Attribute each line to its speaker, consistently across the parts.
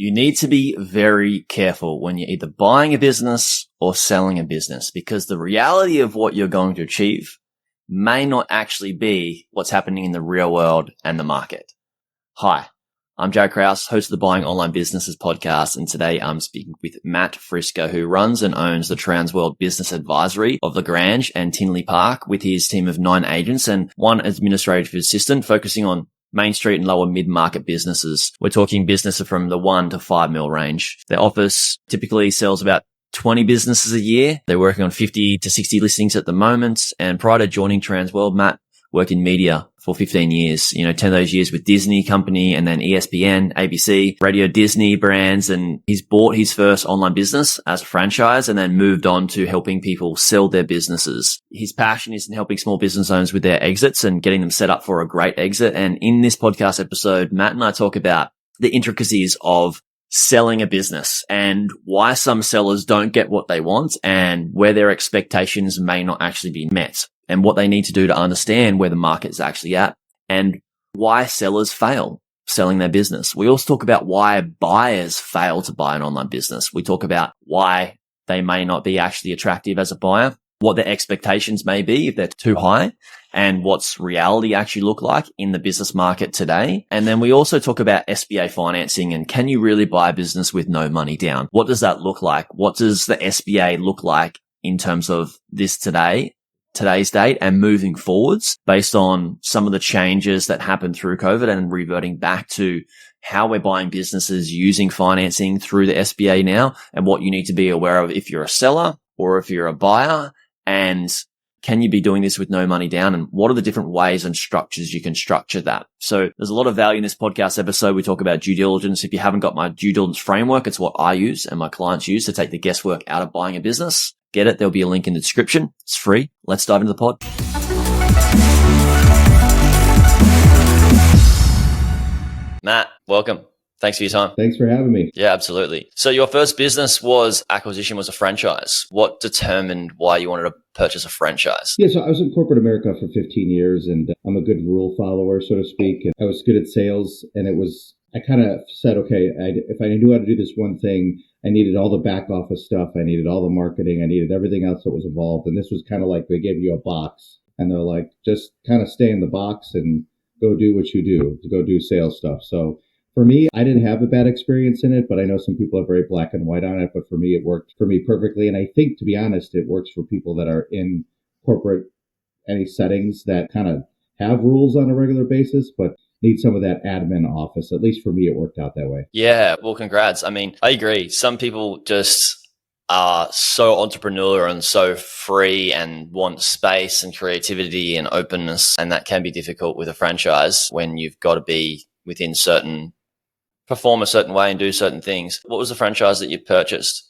Speaker 1: You need to be very careful when you're either buying a business or selling a business, because the reality of what you're going to achieve may not actually be what's happening in the real world and the market. Hi, I'm Jaryd Krause, host of the Buying Online Businesses podcast, and today I'm speaking with Matt Frisca, who runs and owns the Transworld Business Advisory of the Grange and Tinley Park with his team of 9 agents and 1 administrative assistant focusing on Main Street and lower mid-market businesses. We're talking businesses from the 1 to 5 mil range. Their office typically sells about 20 businesses a year. They're working on 50 to 60 listings at the moment. And prior to joining Transworld, Matt worked in media for 15 years, 10 of those years with Disney Company and then ESPN, ABC, Radio Disney brands. And he's bought his first online business as a franchise and then moved on to helping people sell their businesses. His passion is in helping small business owners with their exits and getting them set up for a great exit. And in this podcast episode, Matt and I talk about the intricacies of selling a business and why some sellers don't get what they want and where their expectations may not actually be met, and what they need to do to understand where the market is actually at and why sellers fail selling their business. We also talk about why buyers fail to buy an online business. We talk about why they may not be actually attractive as a buyer, what their expectations may be if they're too high, and what's reality actually look like in the business market today. And then we also talk about SBA financing and can you really buy a business with no money down? What does that look like? What does the SBA look like in terms of today's date and moving forwards based on some of the changes that happened through COVID and reverting back to how we're buying businesses using financing through the SBA now, and what you need to be aware of if you're a seller or if you're a buyer, and can you be doing this with no money down, and what are the different ways and structures you can structure that? So there's a lot of value in this podcast episode. We talk about due diligence. If you haven't got my due diligence framework, it's what I use and my clients use to take the guesswork out of buying a business. Get it? There'll be a link in the description. It's free. Let's dive into the pod. Matt, welcome. Thanks for your time.
Speaker 2: Thanks for having me.
Speaker 1: Yeah, absolutely. So your first business was a franchise. What determined why you wanted to purchase a franchise?
Speaker 2: Yeah, so I was in corporate America for 15 years and I'm a good rule follower, so to speak. And I was good at sales, and I kind of said, okay, if I knew how to do this one thing, I needed all the back office stuff. I needed all the marketing. I needed everything else that was involved. And this was kind of like they gave you a box and they're like, just kind of stay in the box and go do what you do, to go do sales stuff. So for me, I didn't have a bad experience in it, but I know some people are very black and white on it. But for me, it worked for me perfectly. And I think, to be honest, it works for people that are in corporate, any settings that kind of have rules on a regular basis, but need some of that admin office. At least for me, it worked out that way.
Speaker 1: Yeah, well, congrats. I mean, I agree. Some people just are so entrepreneurial and so free and want space and creativity and openness. And that can be difficult with a franchise when you've got to be within perform a certain way and do certain things. What was the franchise that you purchased?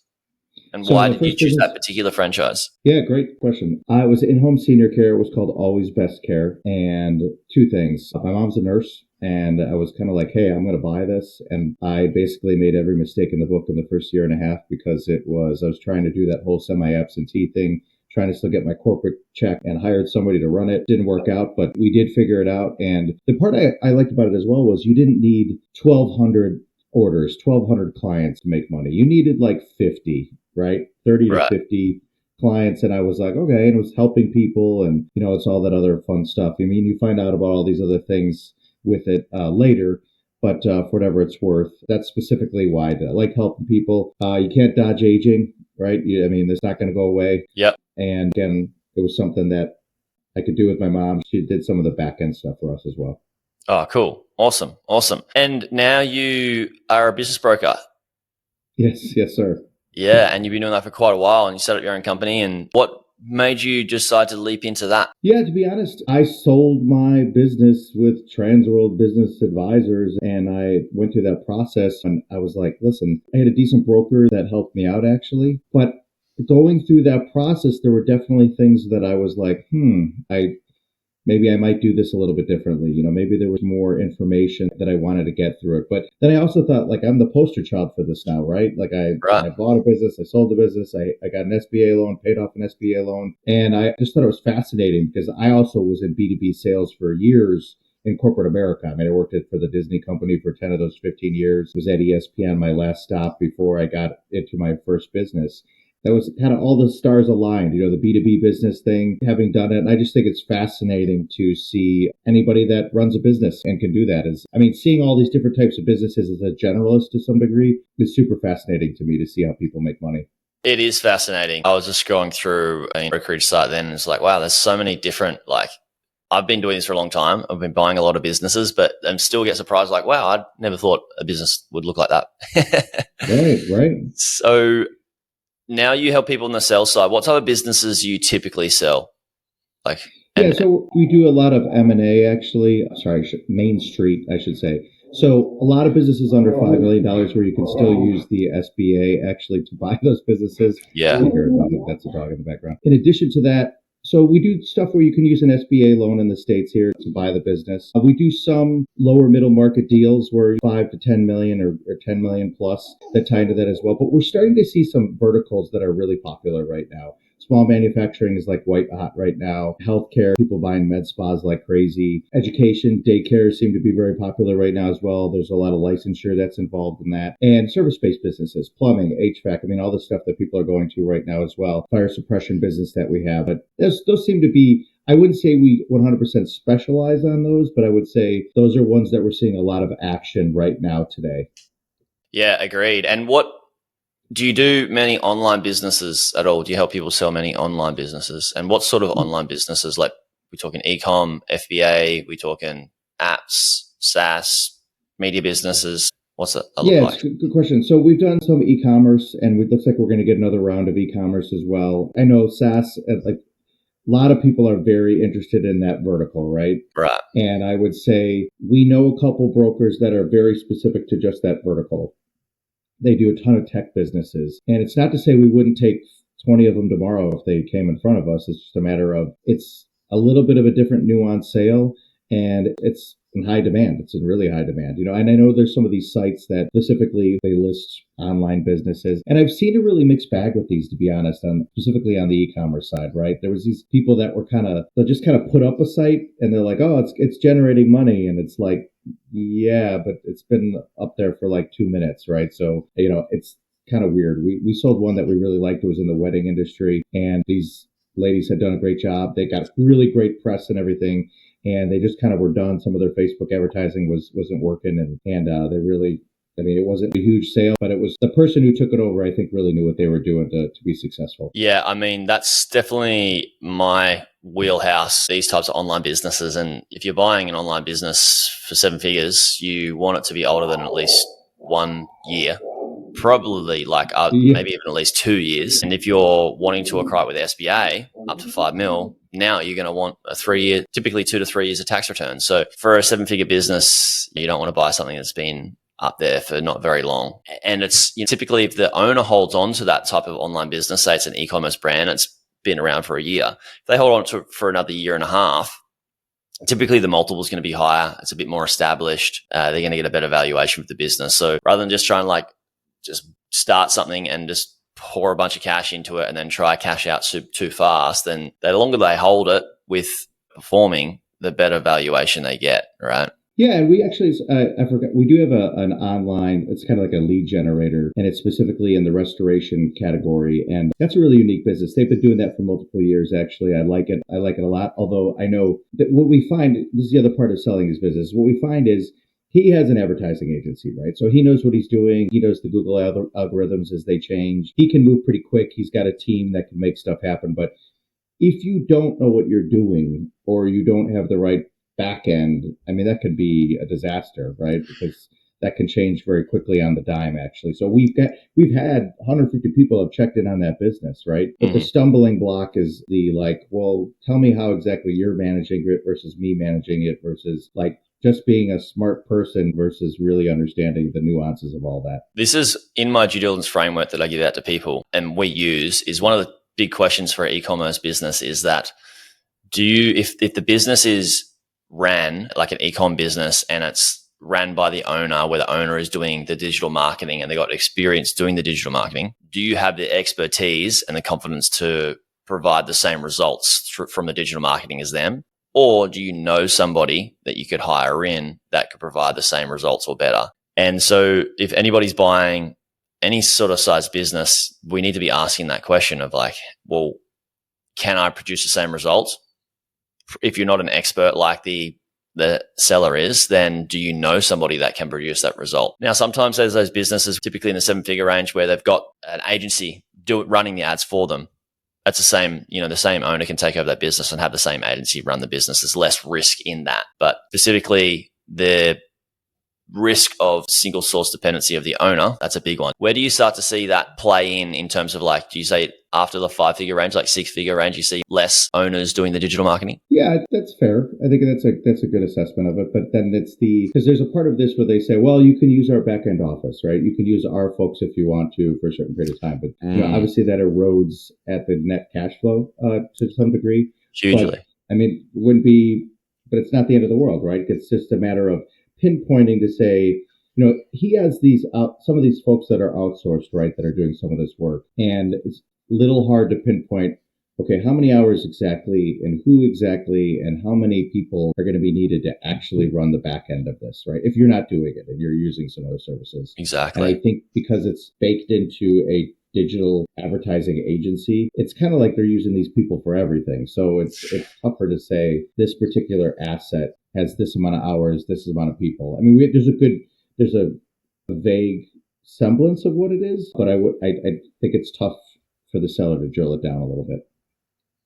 Speaker 1: And why did you choose that particular franchise?
Speaker 2: Yeah, great question. I was in-home senior care. It was called Always Best Care. And 2 things. My mom's a nurse, and I was kind of like, hey, I'm going to buy this. And I basically made every mistake in the book in the first year and a half because I was trying to do that whole semi-absentee thing, trying to still get my corporate check, and hired somebody to run it. Didn't work out, but we did figure it out. And the part I liked about it as well was you didn't need 1,200 orders, 1,200 clients to make money. You needed like 50, right? 30 to 50 clients. And I was like, okay, and it was helping people, and, it's all that other fun stuff. I mean, you find out about all these other things with it later, but for whatever it's worth, that's specifically why I like helping people. You can't dodge aging, right? It's not going to go away.
Speaker 1: Yep.
Speaker 2: And again, it was something that I could do with my mom. She did some of the back end stuff for us as well.
Speaker 1: Oh, cool. Awesome. And now you are a business broker.
Speaker 2: Yes, sir.
Speaker 1: Yeah, and you've been doing that for quite a while, and you set up your own company. And what made you decide to leap into that?
Speaker 2: Yeah, to be honest, I sold my business with Transworld Business Advisors, and I went through that process, and I was like, listen, I had a decent broker that helped me out actually, but going through that process, there were definitely things that I was like, maybe I might do this a little bit differently. Maybe there was more information that I wanted to get through it. But then I also thought, like, I'm the poster child for this now, right? Like I bought a business, I sold the business, I got an SBA loan, paid off an SBA loan. And I just thought it was fascinating because I also was in B2B sales for years in corporate America. I mean, I worked for the Disney company for 10 of those 15 years, was at ESPN, my last stop before I got into my first business. That was kind of all the stars aligned, the B2B business thing, having done it. And I just think it's fascinating to see anybody that runs a business and can do that. Seeing all these different types of businesses as a generalist to some degree is super fascinating to me to see how people make money.
Speaker 1: It is fascinating. I was just scrolling through a brokerage site then, and it's like, wow, there's so many different, I've been doing this for a long time. I've been buying a lot of businesses, but I'm still get surprised, wow, I never thought a business would look like that.
Speaker 2: Right.
Speaker 1: So now you help people on the sales side. What type of businesses do you typically sell?
Speaker 2: So we do a lot of M&A, actually. Main Street, I should say. So a lot of businesses under $5 million where you can still use the SBA actually to buy those businesses.
Speaker 1: Yeah.
Speaker 2: That's a dog in the background. In addition to that, so we do stuff where you can use an SBA loan in the States here to buy the business. We do some lower middle market deals where 5 to 10 million or 10 million plus that tie into that as well. But we're starting to see some verticals that are really popular right now. Small manufacturing is like white hot right now. Healthcare, people buying med spas like crazy. Education, daycare seem to be very popular right now as well. There's a lot of licensure that's involved in that. And service-based businesses, plumbing, HVAC, all the stuff that people are going to right now as well. Fire suppression business that we have. But those seem to be, I wouldn't say we 100% specialize on those, but I would say those are ones that we're seeing a lot of action right now today.
Speaker 1: Yeah, agreed. And do you do many online businesses at all? Do you help people sell many online businesses? And what sort of online businesses? Like, we talking e-com, FBA, we talking apps, SaaS, media businesses? What's that look like?
Speaker 2: Yeah, good question. So we've done some e-commerce, and it looks like we're going to get another round of e-commerce as well. I know SaaS, a lot of people are very interested in that vertical, right?
Speaker 1: Right.
Speaker 2: And I would say we know a couple brokers that are very specific to just that vertical. They do a ton of tech businesses. And it's not to say we wouldn't take 20 of them tomorrow if they came in front of us. It's just a matter of, it's a little bit of a different nuanced sale, and it's in high demand. It's in really high demand, and I know there's some of these sites that specifically they list online businesses, and I've seen a really mixed bag with these, to be honest, specifically on the e-commerce side, right? There was these people that were they'll just put up a site and they're like, oh, it's generating money. And it's like, yeah, but it's been up there for 2 minutes, right? So, it's kind of weird. We sold one that we really liked. It was in the wedding industry, and these ladies had done a great job. They got really great press and everything, and they just were done. Some of their Facebook advertising wasn't working, and they really, it wasn't a huge sale, but it was the person who took it over, I think, really knew what they were doing to be successful.
Speaker 1: Yeah, that's definitely my wheelhouse, these types of online businesses. And if you're buying an online business for 7 figures, you want it to be older than at least 1 year. Probably maybe even at least 2 years. And if you're wanting to acquire with SBA up to 5 mil, now you're going to want a 3 year, typically 2 to 3 years of tax return. So for a 7-figure business, you don't want to buy something that's been up there for not very long. And it's typically if the owner holds on to that type of online business, say it's an e-commerce brand, it's been around for a year. If they hold on to it for another year and a half, typically the multiple is going to be higher. It's a bit more established. They're going to get a better valuation with the business. So rather than just trying just start something and just pour a bunch of cash into it and then try cash out too fast, then the longer they hold it with performing, the better valuation they get, right?
Speaker 2: Yeah, and we actually, I forgot, we do have an online, it's kind of like a lead generator, and it's specifically in the restoration category, and that's a really unique business. They've been doing that for multiple years, actually. I like it a lot, although I know that what we find, this is the other part of selling his business, what we find is he has an advertising agency, right? So he knows what he's doing. He knows the Google algorithms as they change. He can move pretty quick. He's got a team that can make stuff happen. But if you don't know what you're doing or you don't have the right back end, that could be a disaster, right? Because that can change very quickly on the dime, actually. So we've had 150 people have checked in on that business, right? But the stumbling block is well, tell me how exactly you're managing it versus me managing it versus just being a smart person versus really understanding the nuances of all that.
Speaker 1: This is in my due diligence framework that I give out to people and we use, is one of the big questions for an e-commerce business is that if the business is ran like an e-com business and it's ran by the owner, where the owner is doing the digital marketing and they got experience doing the digital marketing, do you have the expertise and the confidence to provide the same results from the digital marketing as them? Or do you know somebody that you could hire in that could provide the same results or better? And so if anybody's buying any sort of size business, we need to be asking that question of like, well, can I produce the same results? If you're not an expert like the seller is, then do you know somebody that can produce that result? Now, sometimes there's those businesses, typically in the 7-figure range, where they've got an agency running the ads for them. That's the same, the same owner can take over that business and have the same agency run the business. There's less risk in that. But specifically, the risk of single source dependency of the owner, that's a big one. Where do you start to see that play in terms of like, do you say after the 5-figure range, like 6-figure range, you see less owners doing the digital marketing?
Speaker 2: Yeah, that's fair. I think that's a good assessment of it. But then because there's a part of this where they say, well, you can use our back end office, right? You can use our folks if you want to for a certain period of time. But obviously that erodes at the net cash flow to some degree.
Speaker 1: Hugely.
Speaker 2: But, I mean, wouldn't be, but it's not the end of the world, right? It's just a matter of pinpointing to say, he has these some of these folks that are outsourced, right, that are doing some of this work, and it's a little hard to pinpoint. Okay, how many hours exactly, and who exactly, and how many people are going to be needed to actually run the back end of this, right? If you're not doing it and you're using some other services,
Speaker 1: exactly.
Speaker 2: And I think because it's baked into a digital advertising agency, it's kind of like they're using these people for everything. So it's tougher to say this particular asset has this amount of hours, this amount of people. I mean, there's a vague semblance of what it is, but I think it's tough for the seller to drill it down a little bit.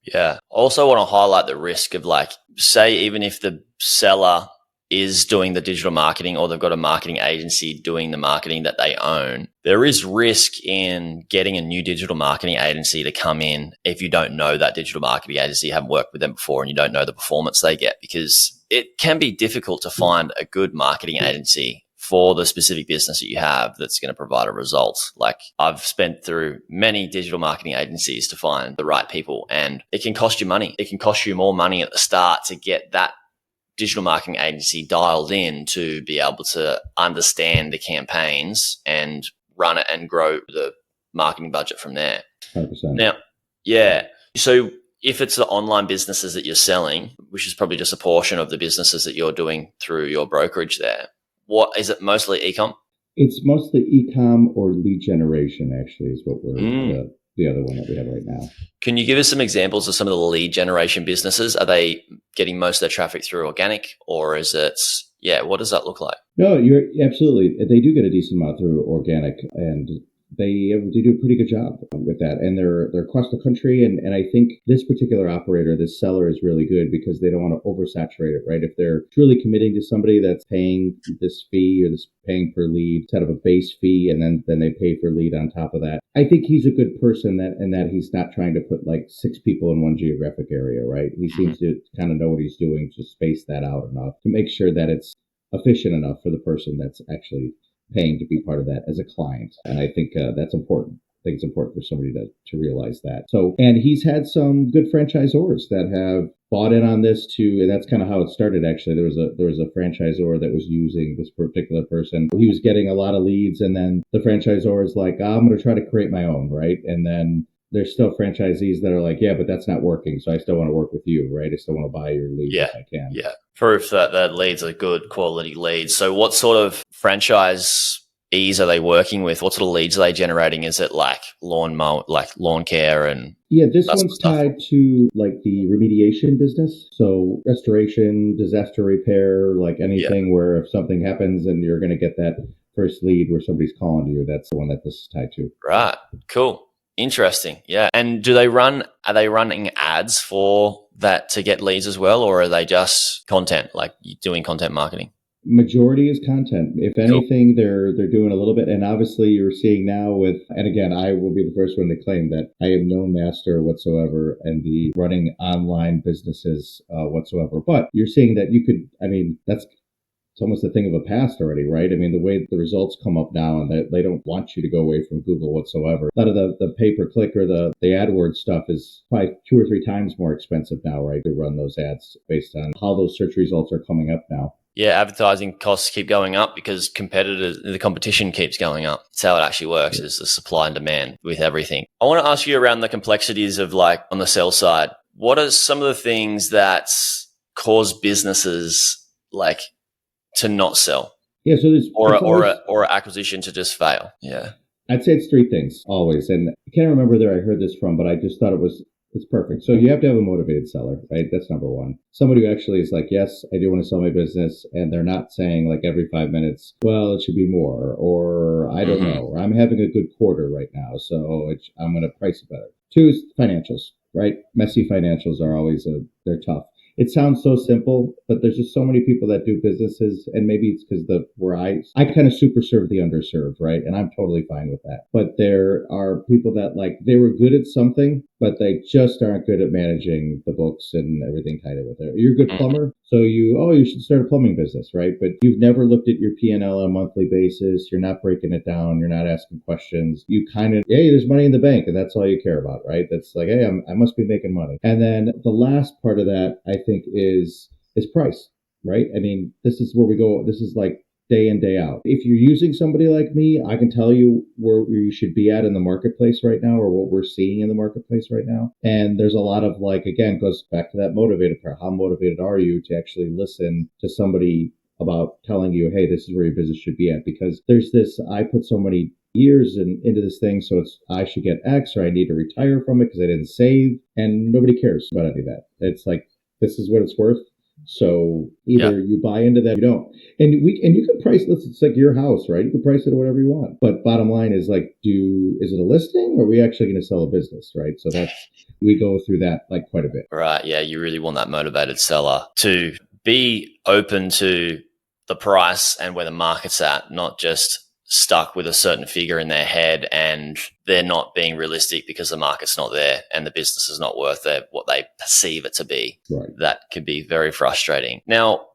Speaker 1: Yeah. Also want to highlight the risk of like, say, even if the seller is doing the digital marketing or they've got a marketing agency doing the marketing that they own, there is risk in getting a new digital marketing agency to come in if you don't know that digital marketing agency, you haven't worked with them before, and you don't know the performance they get, because it can be difficult to find a good marketing agency for the specific business that you have that's going to provide a result. Like, I've spent through many digital marketing agencies to find the right people, and it can cost you money. It can cost you more money at the start to get that digital marketing agency dialed in to be able to understand the campaigns and run it and grow the marketing budget from there.
Speaker 2: 100%.
Speaker 1: Now, yeah. So if it's the online businesses that you're selling, which is probably just a portion of the businesses that you're doing through your brokerage there, what is it, mostly e-com?
Speaker 2: It's mostly e-com or lead generation, actually, is what we're the other one that we have right now.
Speaker 1: Can you give us some examples of some of the lead generation businesses? Are they getting most of their traffic through organic, or is it, what does that look like?
Speaker 2: No, you're absolutely. They do get a decent amount through organic, and they do a pretty good job with that. And they're across the country. And I think this particular operator, this seller, is really good because they don't want to oversaturate it, right? If they're truly committing to somebody that's paying this fee or this paying per lead instead of a base fee, and then they pay for lead on top of that, I think he's a good person that he's not trying to put like 6 people in one geographic area, right? He seems to kind of know what he's doing to space that out enough to make sure that it's efficient enough for the person that's actually paying to be part of that as a client. And I think that's important. I think it's important for somebody to realize that. So, and he's had some good franchisors that have bought in on this too, and that's kind of how it started. Actually, there was a franchisor that was using this particular person. He was getting a lot of leads, and then the franchisor is like, I'm going to try to create my own, right? And then there's still franchisees that are like, yeah, but that's not working, so I still want to work with you, right? I still want to buy your leads if I can. Yeah.
Speaker 1: Proof that leads are good quality leads. So what sort of franchisees are they working with? What sort of leads are they generating? Is it like lawn care and?
Speaker 2: Yeah, this one's tied to like the remediation business. So restoration, disaster repair, like anything where if something happens and you're going to get that first lead where somebody's calling you, that's the one that this is tied to.
Speaker 1: Right. Cool. Interesting. Yeah. And are they running ads for that to get leads as well, or are they just content, like doing content marketing?
Speaker 2: Majority is content. If anything, they're doing a little bit. And obviously you're seeing now and again, I will be the first one to claim that I am no master whatsoever in the running online businesses whatsoever. But you're seeing that it's almost a thing of a past already, right? I mean, the way the results come up now, and they don't want you to go away from Google whatsoever. A lot of the pay-per-click or the AdWords stuff is probably 2 or 3 times more expensive now, right, to run those ads based on how those search results are coming up now.
Speaker 1: Yeah, advertising costs keep going up because the competition keeps going up. That's how it actually works, is the supply and demand with everything. I want to ask you around the complexities of, like, on the sell side, what are some of the things that cause businesses like to not sell?
Speaker 2: Yeah, so there's
Speaker 1: or an acquisition to just fail. Yeah.
Speaker 2: I'd say it's three things always, and I can't remember where I heard this from, but I just thought it's perfect. So you have to have a motivated seller, right? That's number one. Somebody who actually is like, yes, I do want to sell my business, and they're not saying like every 5 minutes, well, it should be more, or I don't know, or I'm having a good quarter right now, so I'm going to price it better. Two is financials, right? Messy financials are always they're tough. It sounds so simple, but there's just so many people that do businesses, and maybe it's because I kind of super serve the underserved, right? And I'm totally fine with that. But there are people that like they were good at something, but they just aren't good at managing the books and everything tied in with it. You're a good plumber, so you should start a plumbing business, right? But you've never looked at your P&L on a monthly basis. You're not breaking it down. You're not asking questions. You kind of, hey, there's money in the bank, and that's all you care about, right? That's like, hey, I must be making money. And then the last part of that, I think, is price, right? I mean, this is where we go. This is like day in, day out. If you're using somebody like me, I can tell you where you should be at in the marketplace right now, or what we're seeing in the marketplace right now. And there's a lot of like, again, goes back to that motivated part. How motivated are you to actually listen to somebody about telling you, hey, this is where your business should be at? Because there's this, I put so many years into this thing, so I should get X, or I need to retire from it because I didn't save, and nobody cares about any of that. It's like, this is what it's worth. So either you buy into that, or you don't. And you can price, it's like your house, right? You can price it at whatever you want. But bottom line is like, is it a listing, or are we actually going to sell a business, right? So we go through that like quite a bit.
Speaker 1: Right. Yeah. You really want that motivated seller to be open to the price and where the market's at, not just stuck with a certain figure in their head and they're not being realistic because the market's not there and the business is not worth what they perceive it to be.
Speaker 2: Right.
Speaker 1: That can be very frustrating. Now,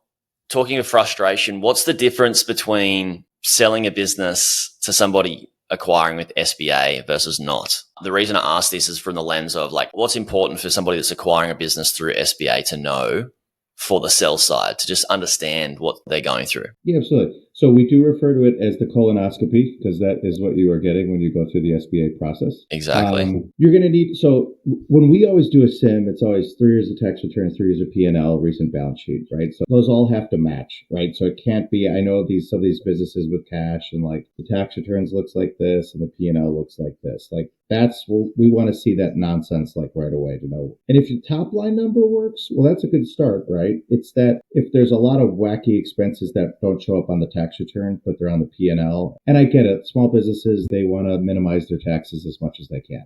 Speaker 1: talking of frustration, what's the difference between selling a business to somebody acquiring with SBA versus not? The reason I ask this is from the lens of like, what's important for somebody that's acquiring a business through SBA to know for the sell side, to just understand what they're going through?
Speaker 2: Yeah, absolutely. So we do refer to it as the colonoscopy, because that is what you are getting when you go through the SBA process.
Speaker 1: Exactly.
Speaker 2: You're going to need, so when we always do a SIM, it's always 3 years of tax returns, 3 years of P&L, recent balance sheet, right? So those all have to match, right? So it can't be, I know some of these businesses with cash and like the tax returns looks like this and the P&L looks like this. Like that's where we want to see that nonsense like right away to know. And if your top line number works, well, that's a good start, right? It's that if there's a lot of wacky expenses that don't show up on the tax return, but they're on the P&L. And I get it. Small businesses, they want to minimize their taxes as much as they can.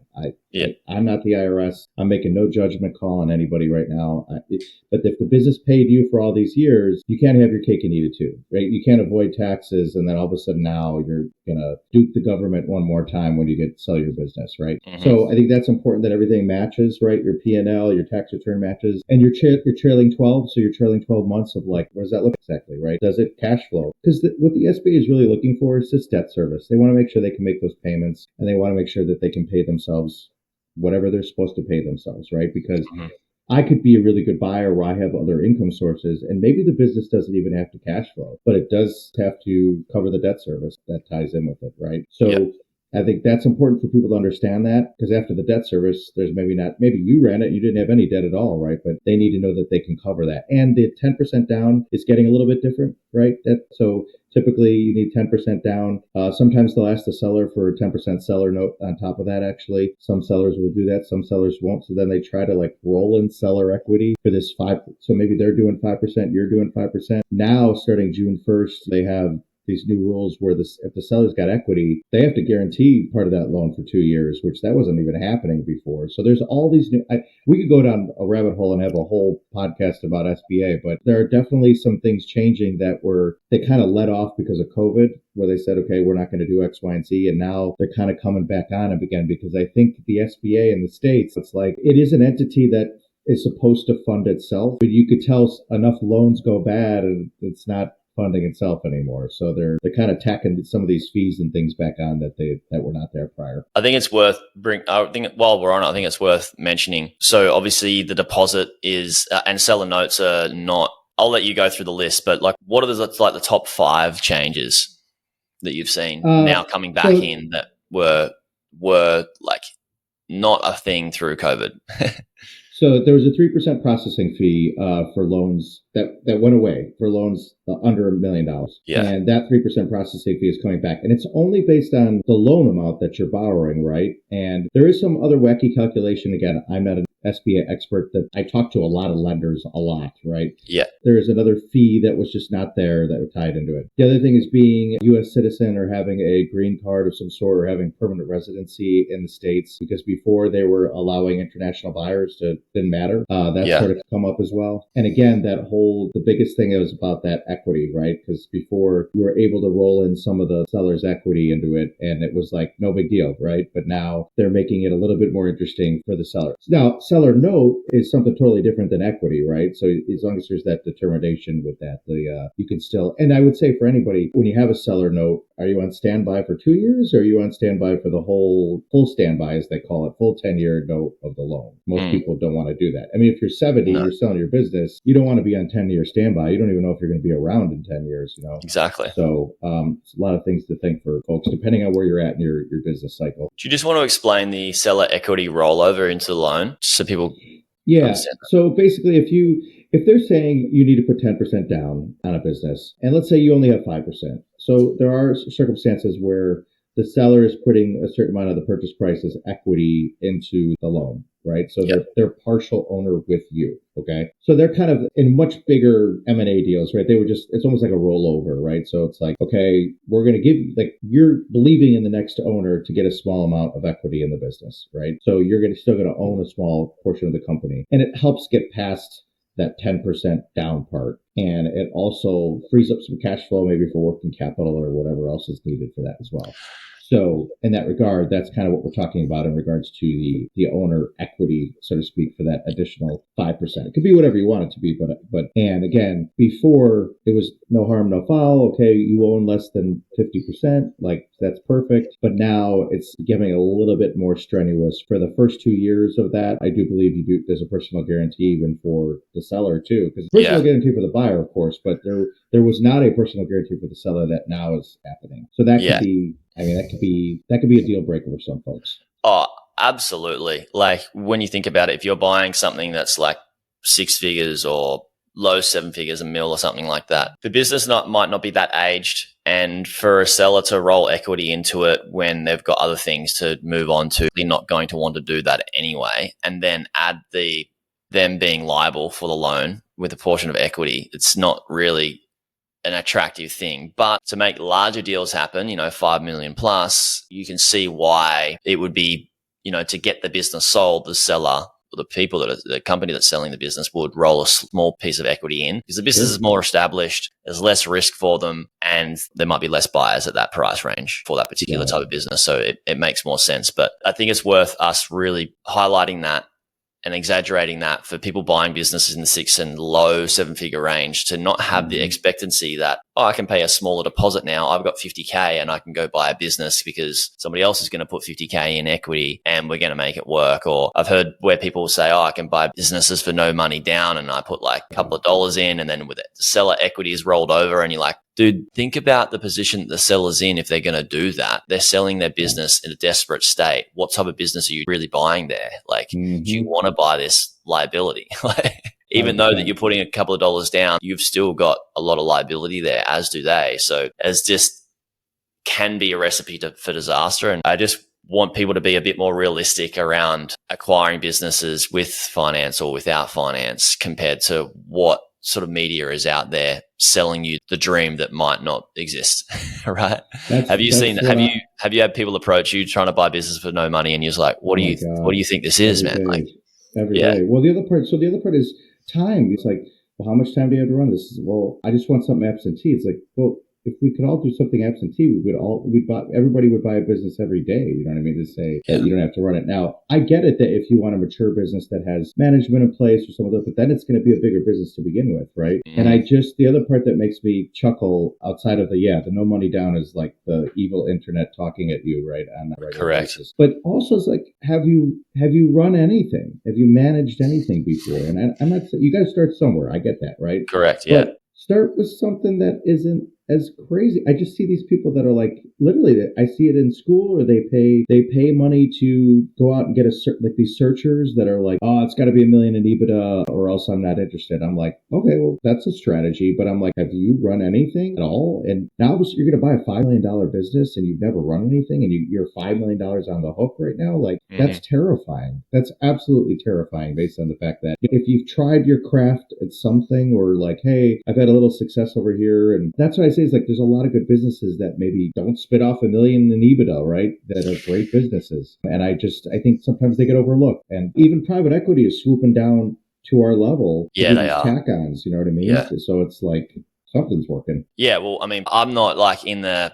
Speaker 2: I'm not the IRS. I'm making no judgment call on anybody right now. But if the business paid you for all these years, you can't have your cake and eat it too, right? You can't avoid taxes and then all of a sudden now you're going to dupe the government one more time when you sell your business, right? Mm-hmm. So I think that's important that everything matches, right? Your P&L, your tax return matches, and you're trailing 12. So you're trailing 12 months of like, what does that look exactly, right? Does it cash flow? Because what the SBA is really looking for is just debt service. They want to make sure they can make those payments, and they want to make sure that they can pay themselves whatever they're supposed to pay themselves, right? Because I could be a really good buyer where I have other income sources, and maybe the business doesn't even have to cash flow, but it does have to cover the debt service that ties in with it, right? So I think that's important for people to understand that, because after the debt service, there's maybe you ran it, you didn't have any debt at all, right? But they need to know that they can cover that. And the 10% down is getting a little bit different, right? So typically you need 10% down. Sometimes they'll ask the seller for a 10% seller note on top of that, actually. Some sellers will do that. Some sellers won't. So then they try to like roll in seller equity for this 5. So maybe they're doing 5%, you're doing 5%. Now, starting June 1st, they have these new rules where if the seller's got equity, they have to guarantee part of that loan for 2 years, which that wasn't even happening before. So there's all these new, we could go down a rabbit hole and have a whole podcast about SBA, but there are definitely some things changing that they kind of let off because of COVID, where they said, okay, we're not going to do X, Y, and Z. And now they're kind of coming back on it again, because I think the SBA in the States, it's like, it is an entity that is supposed to fund itself, but you could tell enough loans go bad and it's not funding itself anymore. So they're kind of tacking some of these fees and things back on that were not there prior.
Speaker 1: I think it's worth while we're on it, I think it's worth mentioning. So obviously the deposit is and seller notes are not. I'll let you go through the list, but like, what are the top 5 changes that you've seen now coming back in that were like not a thing through COVID?
Speaker 2: So there was a 3% processing fee for loans that went away for loans under $1 million.
Speaker 1: Yeah.
Speaker 2: And that 3% processing fee is coming back. And it's only based on the loan amount that you're borrowing, right? And there is some other wacky calculation. Again, I'm not an SBA expert, that I talk to a lot of lenders a lot, right?
Speaker 1: Yeah.
Speaker 2: There is another fee that was just not there that was tied into it. The other thing is being a U.S. citizen or having a green card of some sort or having permanent residency in the States, because before they were allowing international buyers to, didn't matter. That sort of come up as well. And again, the biggest thing was about that equity, right? Because before you were able to roll in some of the seller's equity into it and it was like no big deal, right? But now they're making it a little bit more interesting for the seller. Now, seller note is something totally different than equity, right? So as long as there's that determination with that, you can still, and I would say for anybody, when you have a seller note, are you on standby for 2 years or are you on standby for the full standby, as they call it, full 10-year note of the loan? Most people don't want to do that. I mean, if you're 70, you're selling your business, you don't want to be on 10-year standby. You don't even know if you're going to be around in 10 years,
Speaker 1: Exactly.
Speaker 2: So it's a lot of things to think for folks, depending on where you're at in your business cycle.
Speaker 1: Do you just want to explain the seller equity rollover into the loan so people understand that?
Speaker 2: So basically, if they're saying you need to put 10% down on a business, and let's say you only have 5%. So there are circumstances where the seller is putting a certain amount of the purchase price as equity into the loan, right? So they're partial owner with you, okay? So they're kind of in much bigger M&A deals, right? It's almost like a rollover, right? So it's like, okay, we're going to give you, like, you're believing in the next owner to get a small amount of equity in the business, right? So you're still going to own a small portion of the company. And it helps get past that 10% down part. And it also frees up some cash flow, maybe for working capital or whatever else is needed for that as well. So in that regard, that's kind of what we're talking about in regards to the owner equity, so to speak, for that additional 5%. It could be whatever you want it to be, but and again, before it was no harm, no foul. Okay, you own less than 50%, like that's perfect. But now it's giving a little bit more strenuous for the first 2 years of that. I do believe there's a personal guarantee even for the seller too, because personal guarantee for the buyer, of course, but there was not a personal guarantee for the seller that now is happening. So that could be. I mean, that could be a deal breaker for some folks.
Speaker 1: Oh, absolutely. Like when you think about it, if you're buying something that's like 6 figures or low 7 figures, $1 million or something like that, the business might not be that aged. And for a seller to roll equity into it when they've got other things to move on to, they're not going to want to do that anyway. And then add them being liable for the loan with a portion of equity, it's not really an attractive thing. But to make larger deals happen, 5 million plus, you can see why it would be, to get the business sold, the seller or the company that's selling the business would roll a small piece of equity in, because the business is more established, there's less risk for them, and there might be less buyers at that price range for that particular type of business. So it makes more sense. But I think it's worth us really highlighting that and exaggerating that for people buying businesses in the 6 and low 7-figure range, to not have the expectancy that, I can pay a smaller deposit now. I've got 50K and I can go buy a business because somebody else is going to put 50K in equity and we're going to make it work. Or I've heard where people say, I can buy businesses for no money down and I put like a couple of dollars in, and then with it, the seller equity is rolled over, and you're like, dude, think about the position that the seller's in if they're going to do that. They're selling their business in a desperate state. What type of business are you really buying there? Like, do you want to buy this liability? Even though that you're putting a couple of dollars down, you've still got a lot of liability there, as do they. So as just can be a recipe for disaster. And I just want people to be a bit more realistic around acquiring businesses with finance or without finance, compared to what sort of media is out there selling you the dream that might not exist. Right? Have you had people approach you trying to buy business for no money, and you're just like, what do you think this is, man? Like
Speaker 2: every day. Well, the other part is time. It's like, well, how much time do you have to run this? Well, I just want something absentee. It's like, well, if we could all do something absentee, everybody would buy a business every day. You know what I mean? To say that you don't have to run it. Now, I get it that if you want a mature business that has management in place or some of that, but then it's going to be a bigger business to begin with, right? And the other part that makes me chuckle outside of the no money down is like the evil internet talking at you, right? On that regular basis. But also it's like, have you run anything? Have you managed anything before? And I'm not saying, you got to start somewhere. I get that, right?
Speaker 1: Correct. Yeah.
Speaker 2: But start with something that isn't as crazy. I just see these people that are like, literally, I see it in school, or they pay money to go out and get like these searchers that are like, oh, it's got to be $1 million in EBITDA or else I'm not interested. I'm like, okay, well, that's a strategy. But I'm like, have you run anything at all? And now you're going to buy a $5 million business and you've never run anything, and you're $5 million on the hook right now. Like, that's terrifying. That's absolutely terrifying based on the fact that if you've tried your craft at something, or like, hey, I've had a little success over here. And that's what I say is like, there's a lot of good businesses that maybe don't spit off $1 million in EBITDA, right? That are great businesses. And I think sometimes they get overlooked. And even private equity is swooping down to our level to do
Speaker 1: they
Speaker 2: these
Speaker 1: are.
Speaker 2: tack-ons, you know what I mean?
Speaker 1: Yeah.
Speaker 2: So it's like something's working.
Speaker 1: Yeah, well, I mean, I'm not like in the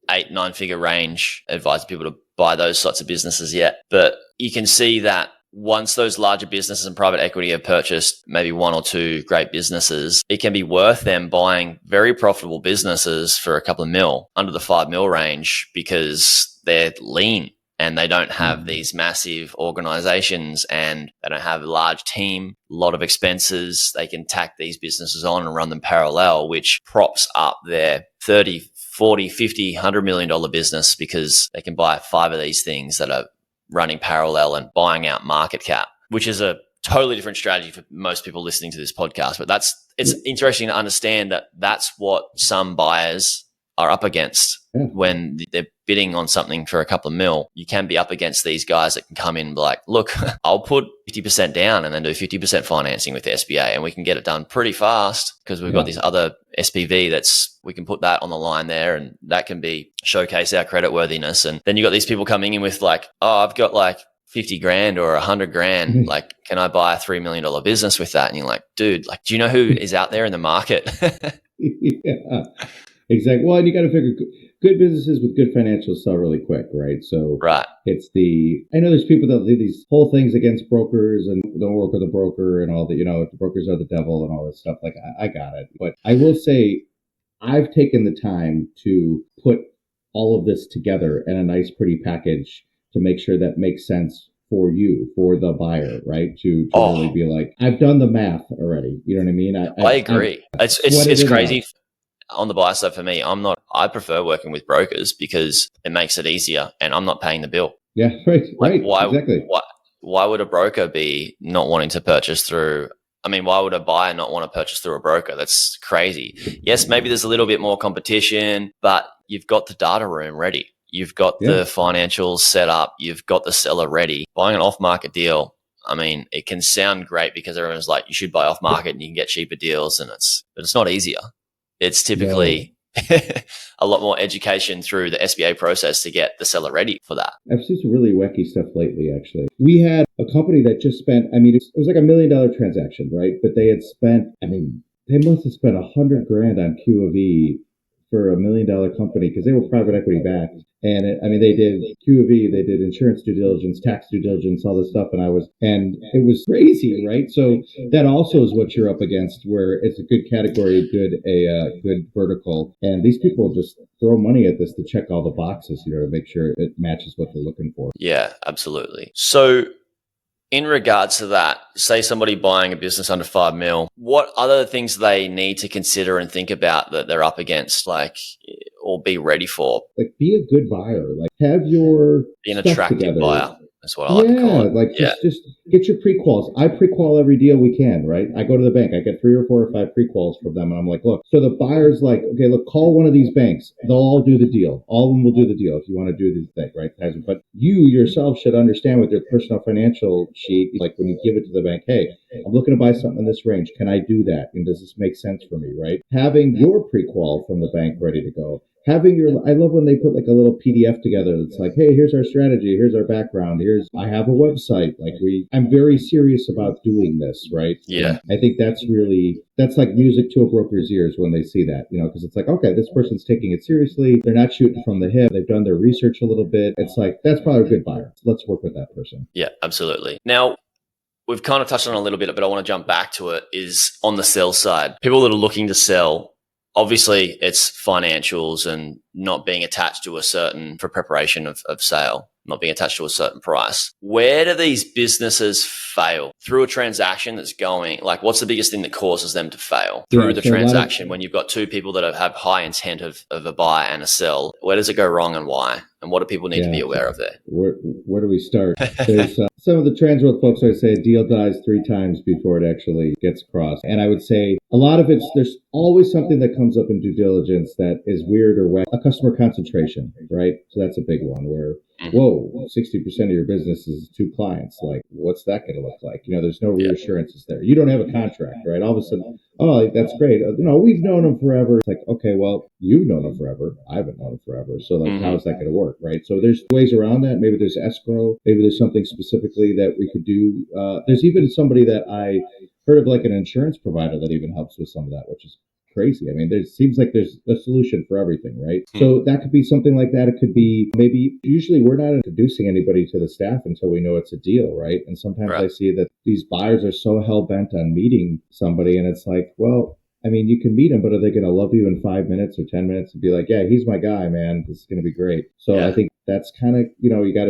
Speaker 1: 8-9 figure range advising people to buy those sorts of businesses yet, but you can see that once those larger businesses and private equity have purchased maybe one or two great businesses, it can be worth them buying very profitable businesses for a couple of mil under the 5 mil range, because they're lean and they don't have these massive organizations and they don't have a large team, a lot of expenses. They can tack these businesses on and run them parallel, which props up their 30, 40, 50, $100 million business, because they can buy 5 of these things that are running parallel and buying out market cap, which is a totally different strategy for most people listening to this podcast. But it's interesting to understand that that's what some buyers are up against when they're bidding on something for a couple of mil. You can be up against these guys that can come in and be like, look, I'll put 50% down and then do 50% financing with the SBA, and we can get it done pretty fast because we've got this other SPV we can put that on the line there, and that can be showcase our credit worthiness. And then you got these people coming in with like, oh, I've got like 50 grand or 100 grand. Like, can I buy a $3 million business with that? And you're like, dude, like, do you know who is out there in the market?
Speaker 2: Yeah, exactly. Well, and you got to figure good businesses with good financials sell really quick, right? So it's I know there's people that do these whole things against brokers and don't work with a broker and all that, the brokers are the devil and all this stuff. Like, I got it. But I will say, I've taken the time to put all of this together in a nice, pretty package to make sure that makes sense for you, for the buyer, right? To really be like, I've done the math already. You know what I mean? I
Speaker 1: agree. It's crazy. On the buy side for me, I prefer working with brokers because it makes it easier and I'm not paying the bill.
Speaker 2: Yeah, right. Exactly.
Speaker 1: Why would a broker be not wanting to purchase through? I mean, why would a buyer not want to purchase through a broker? That's crazy. Yes, maybe there's a little bit more competition, but you've got the data room ready. You've got the financials set up. You've got the seller ready. Buying an off-market deal, I mean, it can sound great because everyone's like, you should buy off-market and you can get cheaper deals, but it's not easier. It's typically a lot more education through the SBA process to get the seller ready for that.
Speaker 2: I've seen some really wacky stuff lately, actually. We had a company that just spent, it was like $1 million transaction, right? But they had spent, they must have spent $100 grand on Q of E for $1 million company because they were private equity backed. And they did Q of E, they did insurance due diligence, tax due diligence, all this stuff. And it was crazy, right? So that also is what you're up against, where it's a good category, good vertical. And these people just throw money at this to check all the boxes, to make sure it matches what they're looking for.
Speaker 1: Yeah, absolutely. So in regards to that, say somebody buying a business under 5 mil, what other things do they need to consider and think about that they're up against, or be ready for?
Speaker 2: Like, be a good buyer. Like, have your
Speaker 1: be an attractive
Speaker 2: together.
Speaker 1: Buyer. That's what I like to call it.
Speaker 2: Just get your pre-quals. I pre-qual every deal we can, right? I go to the bank. I get 3 or 4 or 5 pre-quals from them. And I'm like, look, so the buyer's like, okay, look, call one of these banks. They'll all do the deal. All of them will do the deal if you want to do this thing, right? But you yourself should understand with your personal financial sheet, like when you give it to the bank, hey, I'm looking to buy something in this range. Can I do that? And does this make sense for me, right? Having your pre-qual from the bank ready to go. I love when they put like a little PDF together. It's like, hey, here's our strategy. Here's our background. I have a website. I'm very serious about doing this, right?
Speaker 1: Yeah.
Speaker 2: And I think that's like music to a broker's ears when they see that, because it's like, okay, this person's taking it seriously. They're not shooting from the hip. They've done their research a little bit. It's like, that's probably a good buyer. Let's work with that person.
Speaker 1: Yeah, absolutely. Now, we've kind of touched on it a little bit, but I want to jump back to it, is on the sell side. People that are looking to sell, obviously it's financials and not being attached to for preparation of sale. not being attached to a certain price. Where do these businesses fail through a transaction that's going, like what's the biggest thing that causes them to fail through the transaction when you've got two people that have high intent of a buy and a sell? Where does it go wrong and why? And what do people need to be aware of there?
Speaker 2: Where do we start? There's some of the Transworld folks always say a deal dies 3 times before it actually gets crossed. And I would say a lot of there's always something that comes up in due diligence that is weird or wet. A customer concentration, right? So that's a big one where, whoa, 60% of your business is 2 clients. Like, what's that going to look like? There's no reassurances there. You don't have a contract, right? All of a sudden, oh, that's great. We've known them forever. It's like, okay, well, you've known them forever. I haven't known them forever. So like, how is that going to work, right? So there's ways around that. Maybe there's escrow. Maybe there's something specifically that we could do. There's even somebody that I heard of, like an insurance provider that even helps with some of that, which is crazy. I mean, there seems like there's a solution for everything, right? So that could be something like that. It could be maybe, usually we're not introducing anybody to the staff until we know it's a deal, right? And sometimes I see that these buyers are so hell-bent on meeting somebody, and it's like, well, I mean, you can meet them, but are they going to love you in 5 minutes or 10 minutes and be like, yeah, he's my guy, man, this is going to be great. So I think that's kind of, you got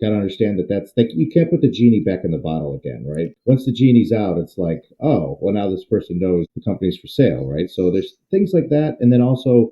Speaker 2: to understand that that's like, you can't put the genie back in the bottle again, right? Once the genie's out, it's like, oh, well, now this person knows the company's for sale, right? So there's things like that. And then also,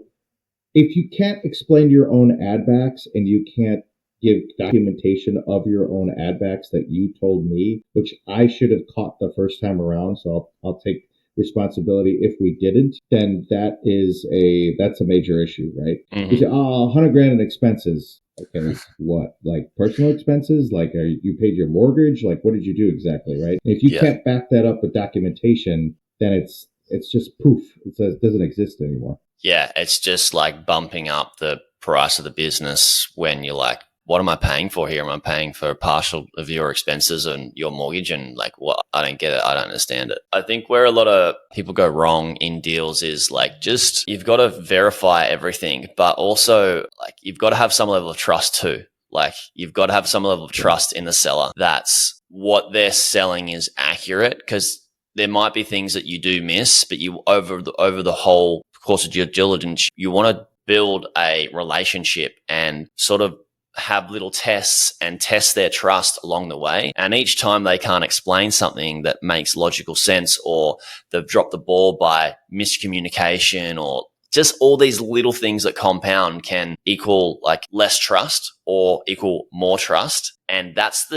Speaker 2: if you can't explain your own ad backs and you can't give documentation of your own ad backs that you told me, which I should have caught the first time around, so I'll take responsibility if we didn't, then that's a major issue, right? You say, oh, $100,000 in expenses. Okay, what? Like personal expenses? Like, you paid your mortgage? Like, what did you do exactly, right? And if you can't back that up with documentation, then it's just poof. It doesn't exist anymore.
Speaker 1: Yeah, it's just like bumping up the price of the business when you're like, what am I paying for here? Am I paying for partial of your expenses and your mortgage? And like, what? I don't get it. I don't understand it. I think where a lot of people go wrong in deals is like, just, you've got to verify everything, but also like, you've got to have some level of trust too. Like, you've got to have some level of trust in the seller that's what they're selling is accurate, because there might be things that you do miss, but you over the whole course of your diligence, you want to build a relationship and sort of have little tests and test their trust along the way. And each time they can't explain something that makes logical sense, or they've dropped the ball by miscommunication, or just all these little things that compound can equal like less trust or equal more trust. And that's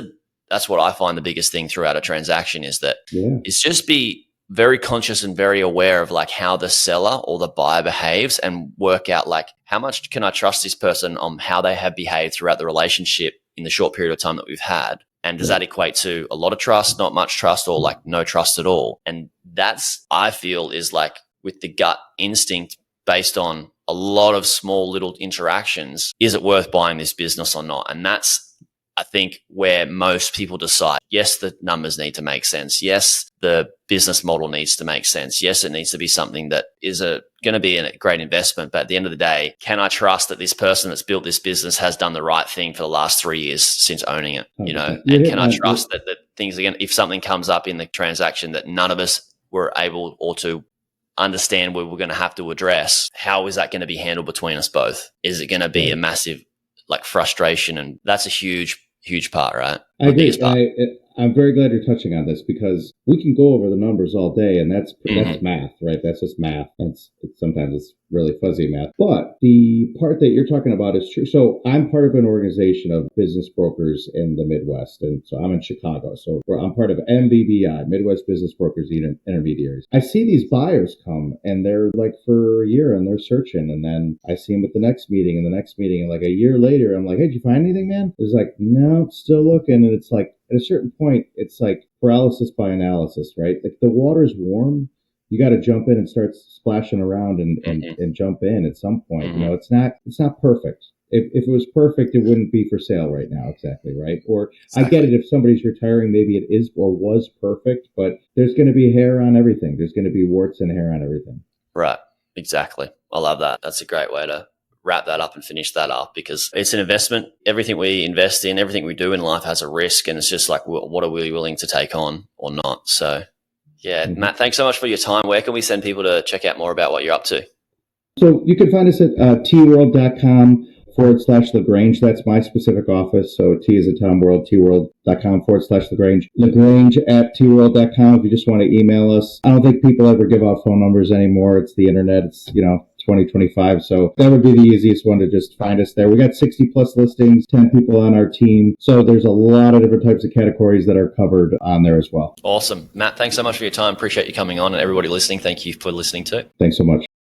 Speaker 1: what I find the biggest thing throughout a transaction is that it's just be very conscious and very aware of like how the seller or the buyer behaves, and work out like, how much can I trust this person on how they have behaved throughout the relationship in the short period of time that we've had? And does that equate to a lot of trust, not much trust, or like no trust at all? And that's, I feel, is like with the gut instinct based on a lot of small little interactions. Is it worth buying this business or not? And that's, I think, where most people decide, yes, the numbers need to make sense. Yes, the business model needs to make sense. Yes, it needs to be something that is going to be a great investment. But at the end of the day, can I trust that this person that's built this business has done the right thing for the last 3 years since owning it? And can I trust that things, again, if something comes up in the transaction that none of us were able or to understand we're going to have to address, how is that going to be handled between us both? Is it going to be a massive like frustration? And that's a huge part, right?
Speaker 2: I agree. I'm very glad you're touching on this, because we can go over the numbers all day, and that's math, right? That's just math. Sometimes it's really fuzzy math. But the part that you're talking about is true. So I'm part of an organization of business brokers in the Midwest. And so I'm in Chicago. So I'm part of MBBI, Midwest Business Brokers Intermediaries. I see these buyers come, and they're like for a year and they're searching. And then I see them at the next meeting and the next meeting. And like a year later, I'm like, hey, did you find anything, man? It's like, no, still looking. And it's like, at a certain point, it's like paralysis by analysis, right? Like the water's warm. You got to jump in and start splashing around and jump in at some point. It's not perfect. If it was perfect, it wouldn't be for sale right now. Exactly. Right. Or exactly. I get it. If somebody's retiring, maybe it is or was perfect, but there's going to be hair on everything. There's going to be warts and hair on everything.
Speaker 1: Right. Exactly. I love that. That's a great way to wrap that up and finish that up, because it's an investment. Everything we invest in, everything we do in life has a risk, and it's just like, what are we willing to take on or not? So yeah, Matt, thanks so much for your time. Where can we send people to check out more about what you're up to?
Speaker 2: So you can find us at tworld.com /Lagrange. That's my specific office. So T is a Tom World, tworld.com/Lagrange. Lagrange at tworld.com if you just want to email us. I don't think people ever give out phone numbers anymore. It's the internet. It's, 2025. So that would be the easiest one to just find us there. We got 60 plus listings, 10 people on our team. So there's a lot of different types of categories that are covered on there as well.
Speaker 1: Awesome. Matt, thanks so much for your time. Appreciate you coming on, and everybody listening, thank you for listening too.
Speaker 2: Thanks so much.